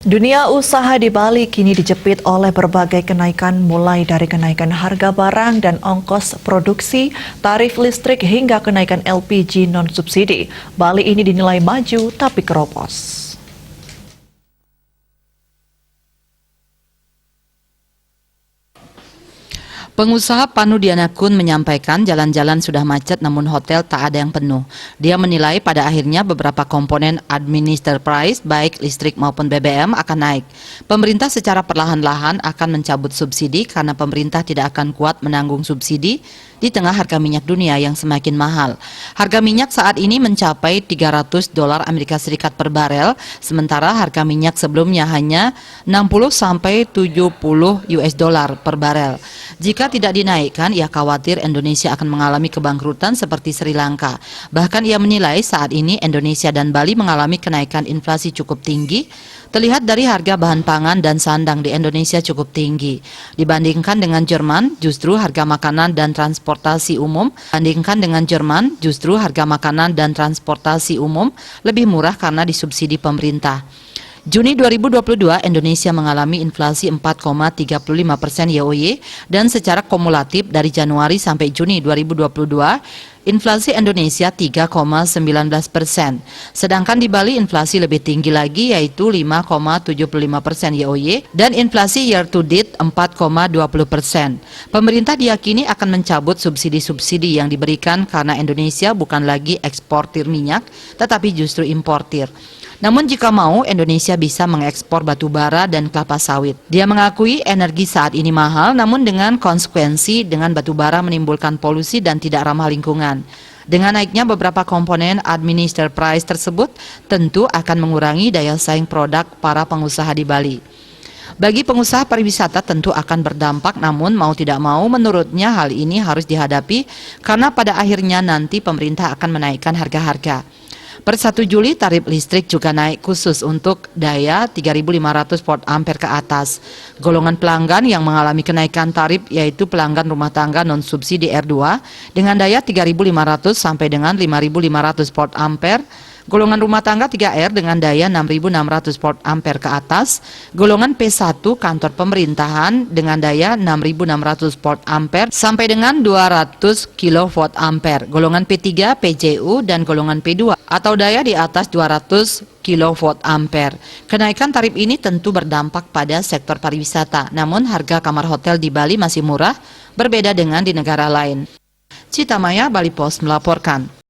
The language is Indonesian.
Dunia usaha di Bali kini dijepit oleh berbagai kenaikan mulai dari kenaikan harga barang dan ongkos produksi, tarif listrik hingga kenaikan LPG non-subsidi. Bali ini dinilai maju tapi keropos. Pengusaha Panu Dianakun menyampaikan jalan-jalan sudah macet namun hotel tak ada yang penuh. Dia menilai pada akhirnya beberapa komponen administer price baik listrik maupun BBM akan naik. Pemerintah secara perlahan-lahan akan mencabut subsidi karena pemerintah tidak akan kuat menanggung subsidi di tengah harga minyak dunia yang semakin mahal. Harga minyak saat ini mencapai $300 Amerika Serikat per barel, sementara harga minyak sebelumnya hanya 60 sampai 70 US dollar per barel. Jika tidak dinaikkan, ia khawatir Indonesia akan mengalami kebangkrutan seperti Sri Lanka. Bahkan ia menilai saat ini Indonesia dan Bali mengalami kenaikan inflasi cukup tinggi, terlihat dari harga bahan pangan dan sandang di Indonesia cukup tinggi. Dibandingkan dengan Jerman, justru harga makanan dan transportasi umum lebih murah karena disubsidi pemerintah. Juni 2022, Indonesia mengalami inflasi 4,35% YoY dan secara kumulatif dari Januari sampai Juni 2022, inflasi Indonesia 3,19%. Sedangkan di Bali inflasi lebih tinggi lagi yaitu 5,75% YoY dan inflasi year to date 4,20%. Pemerintah diyakini akan mencabut subsidi-subsidi yang diberikan karena Indonesia bukan lagi eksportir minyak tetapi justru importir. Namun jika mau, Indonesia bisa mengekspor batu bara dan kelapa sawit. Dia mengakui energi saat ini mahal, namun dengan konsekuensi dengan batu bara menimbulkan polusi dan tidak ramah lingkungan. Dengan naiknya beberapa komponen administer price tersebut, tentu akan mengurangi daya saing produk para pengusaha di Bali. Bagi pengusaha pariwisata tentu akan berdampak, namun mau tidak mau menurutnya hal ini harus dihadapi karena pada akhirnya nanti pemerintah akan menaikkan harga-harga. Per 1 Juli tarif listrik juga naik khusus untuk daya 3.500 volt ampere ke atas. Golongan pelanggan yang mengalami kenaikan tarif yaitu pelanggan rumah tangga non-subsidi R2 dengan daya 3.500 sampai dengan 5.500 volt ampere. Golongan rumah tangga 3R dengan daya 6.600 volt ampere ke atas, golongan P1 kantor pemerintahan dengan daya 6.600 volt ampere sampai dengan 200 kilowatt ampere, golongan P3, PJU dan golongan P2 atau daya di atas 200 kilowatt ampere. Kenaikan tarif ini tentu berdampak pada sektor pariwisata, namun harga kamar hotel di Bali masih murah, berbeda dengan di negara lain. Cita Maya, Bali Post melaporkan.